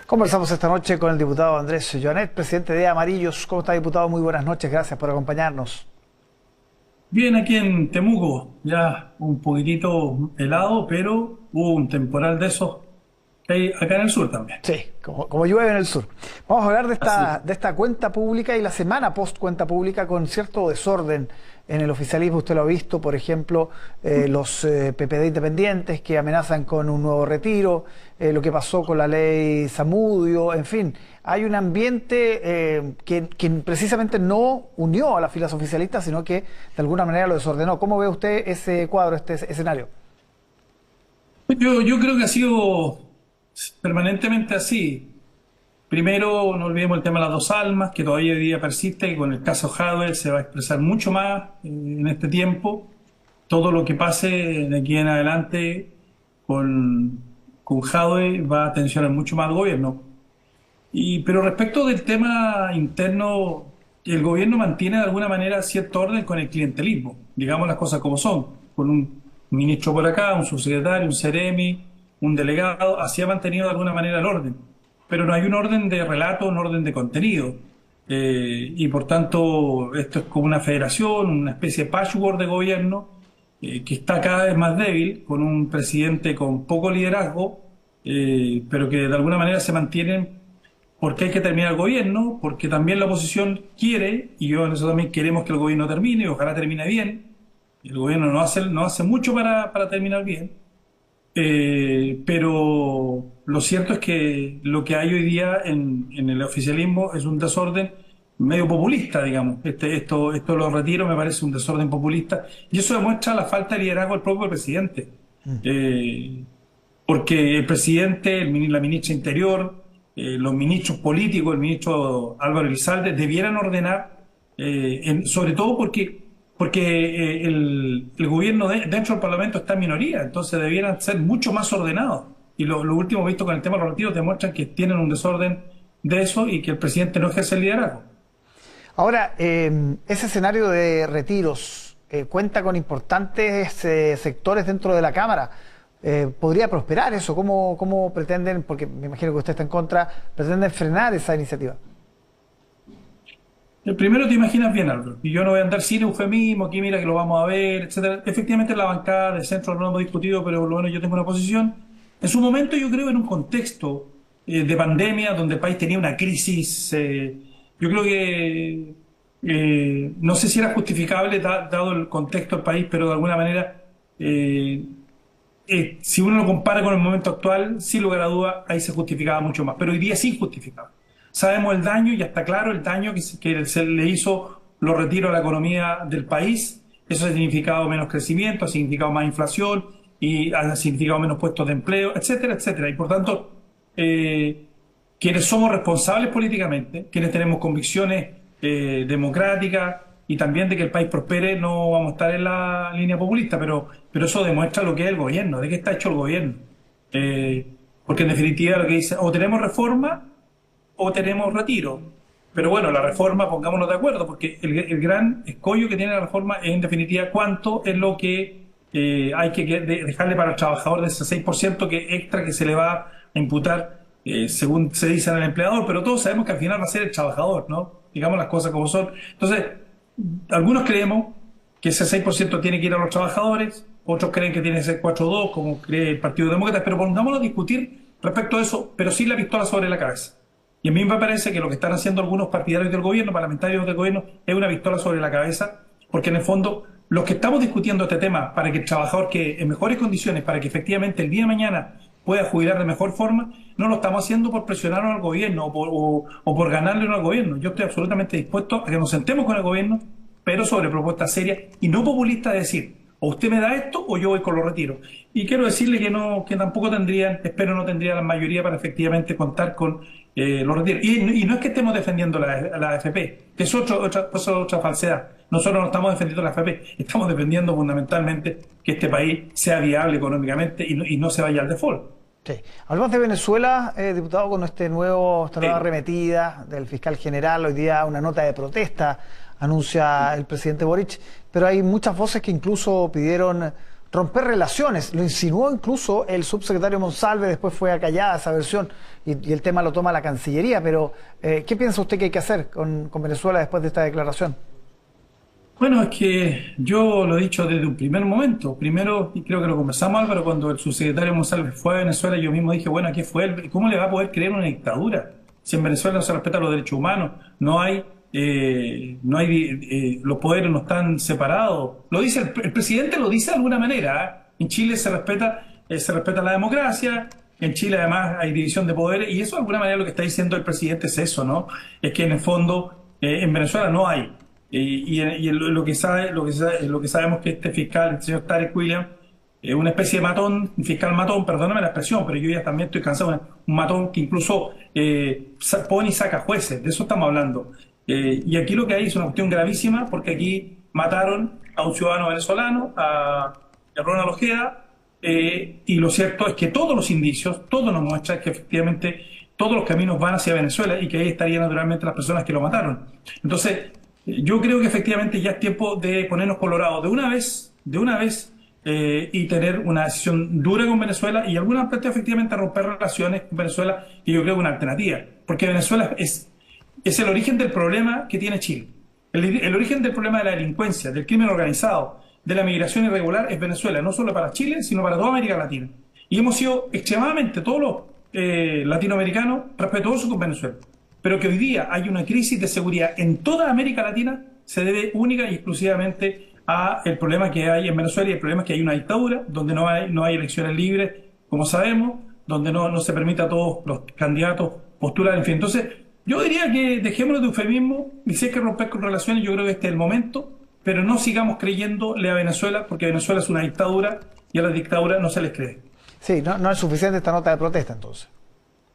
Conversamos esta noche con el diputado Andrés Joanet, presidente de Amarillos. ¿Cómo está, diputado? Muy buenas noches, gracias por acompañarnos. Bien, aquí en Temuco, ya un poquitito helado, pero hubo un temporal de esos que hay acá en el sur también. Sí, como llueve en el sur. Vamos a hablar de Así esta, es. de esta cuenta pública y la semana post cuenta pública con cierto desorden en el oficialismo. Usted lo ha visto, por ejemplo, los PPD independientes que amenazan con un nuevo retiro, lo que pasó con la ley Zamudio, en fin. Hay un ambiente que precisamente no unió a las filas oficialistas, sino que de alguna manera lo desordenó. ¿Cómo ve usted ese cuadro, este escenario? Yo creo que ha sido permanentemente así. Primero, no olvidemos el tema de las dos almas, que todavía hoy día persiste, que con el caso Jadwe se va a expresar mucho más en este tiempo. Todo lo que pase de aquí en adelante con, con Jadwe va a tensionar mucho más al gobierno. Pero respecto del tema interno, el gobierno mantiene de alguna manera cierto orden con el clientelismo, digamos las cosas como son, con un ministro por acá, un subsecretario, un seremi, un delegado, así ha mantenido de alguna manera el orden. Pero no hay un orden de relato, un orden de contenido. Y por tanto, esto es como una federación, una especie de patchwork de gobierno que está cada vez más débil, con un presidente con poco liderazgo, pero que de alguna manera se mantienen porque hay que terminar el gobierno, porque también la oposición quiere, y yo en eso también queremos que el gobierno termine, y ojalá termine bien. El gobierno no hace mucho para terminar bien, pero lo cierto es que lo que hay hoy día en el oficialismo es un desorden medio populista, digamos. Esto lo retiro, me parece un desorden populista, y eso demuestra la falta de liderazgo del propio presidente. Eh, Porque el presidente, la ministra Interior, los ministros políticos, el ministro Álvaro Elizalde, debieran ordenar, sobre todo porque el gobierno dentro del Parlamento está en minoría, entonces debieran ser mucho más ordenados. Y lo último visto con el tema de los retiros demuestran que tienen un desorden de eso y que el presidente no ejerce el liderazgo. Ahora, ese escenario de retiros cuenta con importantes sectores dentro de la Cámara. ¿Podría prosperar eso? ¿Cómo pretenden, porque me imagino que usted está en contra, pretenden frenar esa iniciativa? El primero te imaginas bien, Álvaro, y yo no voy a andar sin eufemismo, aquí mira que lo vamos a ver, etcétera. Efectivamente, la bancada de centro no lo hemos discutido, pero por lo menos yo tengo una posición. En su momento, yo creo, en un contexto de pandemia, donde el país tenía una crisis, yo creo que no sé si era justificable, dado el contexto del país, pero de alguna manera, eh, si uno lo compara con el momento actual, sin lugar a duda, ahí se justificaba mucho más, pero hoy día es injustificable. Sabemos el daño, ya está claro el daño que se le hizo los retiros a la economía del país. Eso ha significado menos crecimiento, ha significado más inflación y ha significado menos puestos de empleo, etcétera, etcétera. Y por tanto, quienes somos responsables políticamente, quienes tenemos convicciones democráticas y también de que el país prospere, no vamos a estar en la línea populista, pero eso demuestra lo que es el gobierno, de qué está hecho el gobierno. Porque en definitiva lo que dice, o tenemos reforma o tenemos retiro. Pero bueno, la reforma, pongámonos de acuerdo, porque el gran escollo que tiene la reforma es en definitiva cuánto es lo que hay que dejarle para el trabajador de ese 6% que extra que se le va a imputar, según se dice en el empleador, pero todos sabemos que al final va a ser el trabajador, ¿no? Digamos las cosas como son. Entonces, algunos creemos que ese 6% tiene que ir a los trabajadores, otros creen que tiene que ser 4,2, como cree el Partido Demócrata, pero pongámonos a discutir respecto a eso, pero sin la pistola sobre la cabeza. Y a mí me parece que lo que están haciendo algunos partidarios del gobierno, parlamentarios del gobierno, es una pistola sobre la cabeza, porque en el fondo los que estamos discutiendo este tema para que el trabajador quede en mejores condiciones, para que efectivamente el día de mañana pueda jubilar de mejor forma, no lo estamos haciendo por presionar al gobierno o por ganarle al gobierno. Yo estoy absolutamente dispuesto a que nos sentemos con el gobierno, pero sobre propuestas serias y no populistas de decir, o usted me da esto o yo voy con los retiros. Y quiero decirle que tampoco tendrían, espero no tendría la mayoría para efectivamente contar con los retiros. Y no es que estemos defendiendo la AFP, que es otra falsedad. Nosotros no estamos defendiendo la AFP, estamos defendiendo fundamentalmente que este país sea viable económicamente y no se vaya al default. Sí. Hablamos de Venezuela, diputado, con esta nueva Sí. arremetida del fiscal general. Hoy día una nota de protesta anuncia el presidente Boric, pero hay muchas voces que incluso pidieron romper relaciones. Lo insinuó incluso el subsecretario Monsalve, después fue acallada esa versión y el tema lo toma la Cancillería. Pero, ¿qué piensa usted que hay que hacer con Venezuela después de esta declaración? Bueno, es que yo lo he dicho desde un primer momento. Primero, y creo que lo conversamos, Álvaro, cuando el subsecretario Monsalve fue a Venezuela, yo mismo dije, bueno, ¿qué fue él? ¿Cómo le va a poder creer una dictadura? Si en Venezuela no se respetan los derechos humanos, los poderes no están separados. Lo dice el presidente, lo dice de alguna manera, ¿eh? En Chile se respeta la democracia. En Chile además hay división de poderes y eso de alguna manera lo que está diciendo el presidente es eso, ¿no? Es que en el fondo en Venezuela no hay. Lo que sabemos que este fiscal, el señor Tarek Williams, es una especie de matón, un fiscal matón, perdóname la expresión, pero yo ya también estoy cansado, un matón que incluso pone y saca jueces, de eso estamos hablando. Y aquí lo que hay es una cuestión gravísima, porque aquí mataron a un ciudadano venezolano, a Ronald Ojeda, y lo cierto es que todos los indicios, todo nos muestra que efectivamente todos los caminos van hacia Venezuela y que ahí estarían naturalmente las personas que lo mataron. Entonces, yo creo que efectivamente ya es tiempo de ponernos colorados de una vez y tener una decisión dura con Venezuela y alguna parte efectivamente romper relaciones con Venezuela, y yo creo que una alternativa, porque Venezuela es el origen del problema que tiene Chile. El origen del problema de la delincuencia, del crimen organizado, de la migración irregular es Venezuela, no solo para Chile, sino para toda América Latina. Y hemos sido extremadamente todos los latinoamericanos respetuosos con Venezuela. Pero que hoy día hay una crisis de seguridad en toda América Latina se debe única y exclusivamente a el problema que hay en Venezuela, y el problema es que hay una dictadura donde no hay elecciones libres, como sabemos, donde no se permite a todos los candidatos postular, en fin. Entonces, yo diría que dejémonos de eufemismo, y si hay que romper con relaciones, yo creo que este es el momento, pero no sigamos creyéndole a Venezuela, porque Venezuela es una dictadura y a las dictaduras no se les cree. Sí, no es suficiente esta nota de protesta entonces.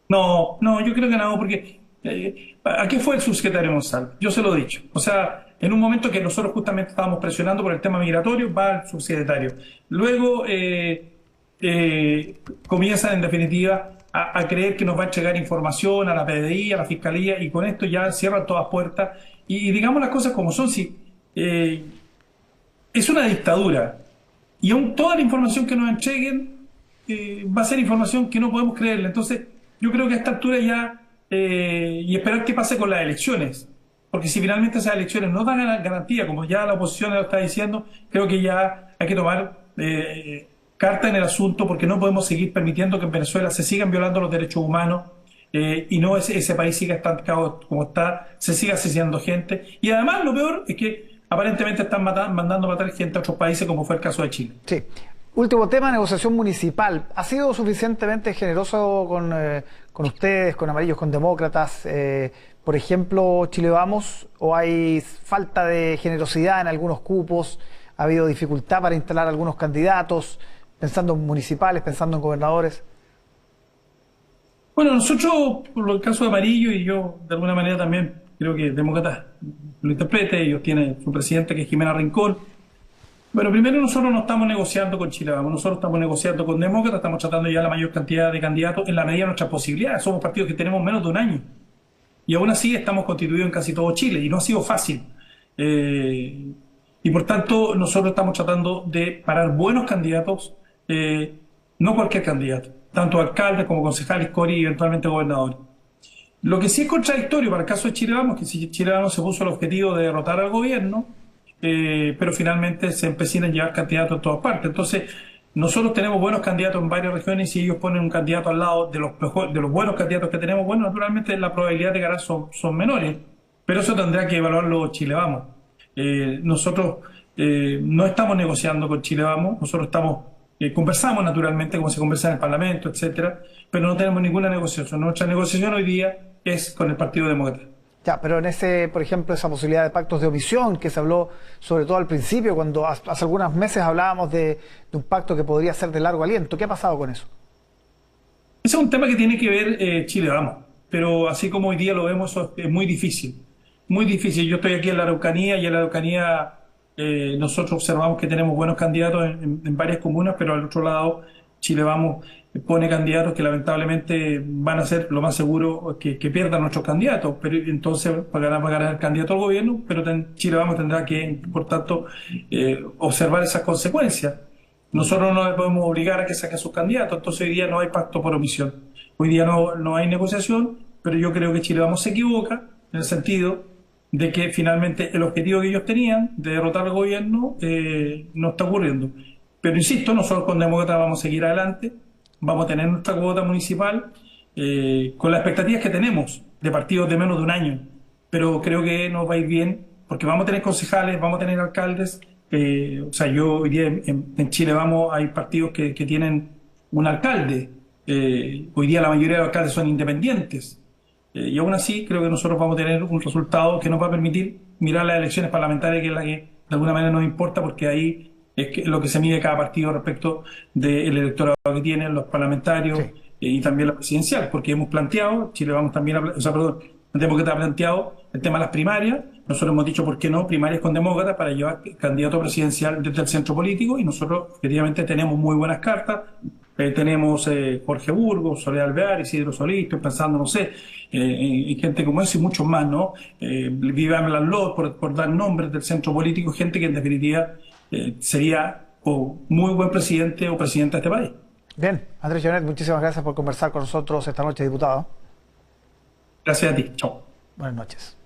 No, yo creo que no, porque ¿a qué fue el subsecretario Monsalve? Yo se lo he dicho. O sea, en un momento que nosotros justamente estábamos presionando por el tema migratorio, va el subsecretario. Luego comienzan en definitiva a creer que nos va a entregar información a la PDI, a la Fiscalía, y con esto ya cierran todas puertas. Y digamos las cosas como son, si es una dictadura y aún toda la información que nos entreguen va a ser información que no podemos creerle. Entonces, yo creo que a esta altura ya y esperar qué pase con las elecciones, porque si finalmente esas elecciones no dan garantía, como ya la oposición lo está diciendo, creo que ya hay que tomar carta en el asunto, porque no podemos seguir permitiendo que en Venezuela se sigan violando los derechos humanos y no ese país siga estancado como está, se siga asesinando gente, y además lo peor es que aparentemente están mandando a matar gente a otros países, como fue el caso de Chile. Sí. Último tema, negociación municipal. ¿Ha sido suficientemente generoso con ustedes, con amarillos, con demócratas? Por ejemplo, Chile Vamos, ¿o hay falta de generosidad en algunos cupos? ¿Ha habido dificultad para instalar algunos candidatos, pensando en municipales, pensando en gobernadores? Bueno, nosotros, por el caso de Amarillo, y yo de alguna manera también creo que demócratas lo interprete, ellos tienen su presidente que es Jimena Rincón. Bueno, primero nosotros no estamos negociando con Chile Vamos, nosotros estamos negociando con Demócratas, estamos tratando ya la mayor cantidad de candidatos en la medida de nuestras posibilidades. Somos partidos que tenemos menos de un año y aún así estamos constituidos en casi todo Chile y no ha sido fácil. Y por tanto nosotros estamos tratando de parar buenos candidatos, no cualquier candidato, tanto alcaldes como concejales, y eventualmente gobernadores. Lo que sí es contradictorio para el caso de Chile Vamos, que si Chile Vamos se puso el objetivo de derrotar al gobierno, pero finalmente se empecinan a llevar candidatos en todas partes. Entonces, nosotros tenemos buenos candidatos en varias regiones y si ellos ponen un candidato al lado de los buenos candidatos que tenemos, bueno, naturalmente la probabilidad de ganar son menores, pero eso tendrá que evaluarlo Chile Vamos. Nosotros no estamos negociando con Chile Vamos, nosotros conversamos naturalmente como se conversa en el Parlamento, etcétera, pero no tenemos ninguna negociación. Nuestra negociación hoy día es con el Partido Demócrata. Ya, pero en por ejemplo, esa posibilidad de pactos de omisión que se habló sobre todo al principio, cuando hace algunos meses hablábamos de un pacto que podría ser de largo aliento, ¿qué ha pasado con eso? Ese es un tema que tiene que ver Chile Vamos, pero así como hoy día lo vemos, eso es muy difícil, muy difícil. Yo estoy aquí en la Araucanía y en la Araucanía nosotros observamos que tenemos buenos candidatos en varias comunas, pero al otro lado Chile Vamos pone candidatos que lamentablemente van a ser lo más seguro que pierdan nuestros candidatos, pero entonces va a ganar el candidato al gobierno, pero Chile Vamos tendrá que, por tanto, observar esas consecuencias. nosotros no le podemos obligar a que saque a sus candidatos, entonces hoy día no hay pacto por omisión. Hoy día no hay negociación, pero yo creo que Chile Vamos se equivoca en el sentido de que finalmente el objetivo que ellos tenían de derrotar al gobierno no está ocurriendo. Pero insisto, nosotros con Demócratas vamos a seguir adelante, vamos a tener nuestra cuota municipal con las expectativas que tenemos de partidos de menos de un año, pero creo que nos va a ir bien porque vamos a tener concejales, vamos a tener alcaldes. O sea, yo hoy día en Chile Vamos hay partidos que tienen un alcalde. Hoy día la mayoría de los alcaldes son independientes. Y aún así creo que nosotros vamos a tener un resultado que nos va a permitir mirar las elecciones parlamentarias, que es la que de alguna manera nos importa, porque ahí es lo que se mide cada partido respecto del electorado que tienen los parlamentarios. Sí. Y también la presidencial, porque hemos planteado, Chile Vamos también, o sea, perdón, el Demócrata ha planteado el tema de las primarias. Nosotros hemos dicho, ¿por qué no? Primarias con Demócrata para llevar candidato presidencial desde el centro político, y nosotros efectivamente tenemos muy buenas cartas. Tenemos Jorge Burgos, Soledad Alvear, Isidro Solís, estoy pensando, no sé, en gente como eso y muchos más, ¿no? Vivian Lanlot, por dar nombres del centro político, gente que en definitiva sería o muy buen presidente o presidenta de este país. Bien, Andrés Jonet, muchísimas gracias por conversar con nosotros esta noche, diputado. Gracias a ti. Chao. Buenas noches.